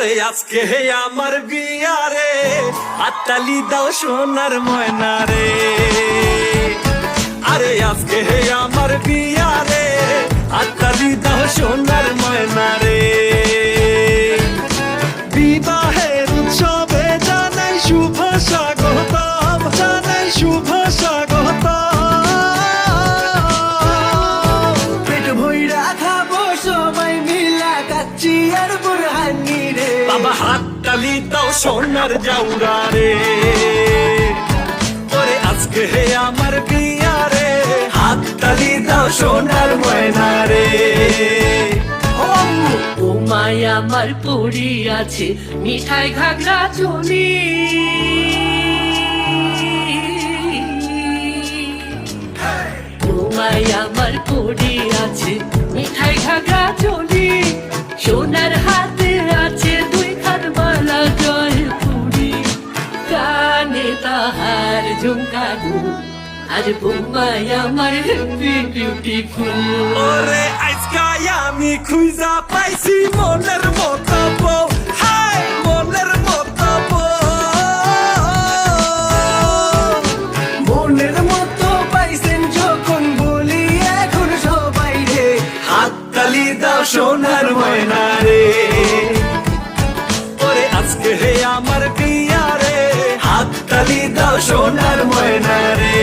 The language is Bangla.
আরে আজকে হে আমার বিয়া রে, হাততালি দাও সোনার ময়না রে। আরে আজকে হে আমার বিয়া রে, হাততালি দাও সোনার ময়না রে। বিবাহের উৎসবে জানাই শুভ স্বাগতম, জানাই শুভ স্বাগতম। পেট ভইরা খাবো সবাই মিলা কাচ্চি আর বুরহানি রে। বাবা হাততালি দাও সোনার জাউরা রে। ওরে আজকে হে আমার বিয়া রে, হাততালি দাও সোনার ময়না রে। ও মায়া আমার পড়ি আছে মিঠাই ঘাগরা চলি, ও মায়া আমার পড়ি আছে মিঠাই ঘাগরা চলি, সোনার হাতে আছে দুই খান মালা জয়পুরি, কানে তাহার ঝুমকানো আর বোমাই আমার হেভি বিউটিফুল। ওরে আজকাই আমি খুঁজা পাইছি মনের মতো বউ, হাই মনের মতো বউ। মনের মতো পাইছেন যখন বলি এখন সবাই রে। হাততালি দাও সোনার ময়না রে। ওরে আজকে হে আমার বিয়া রে, হাততালি দাও সোনার ময়না রে।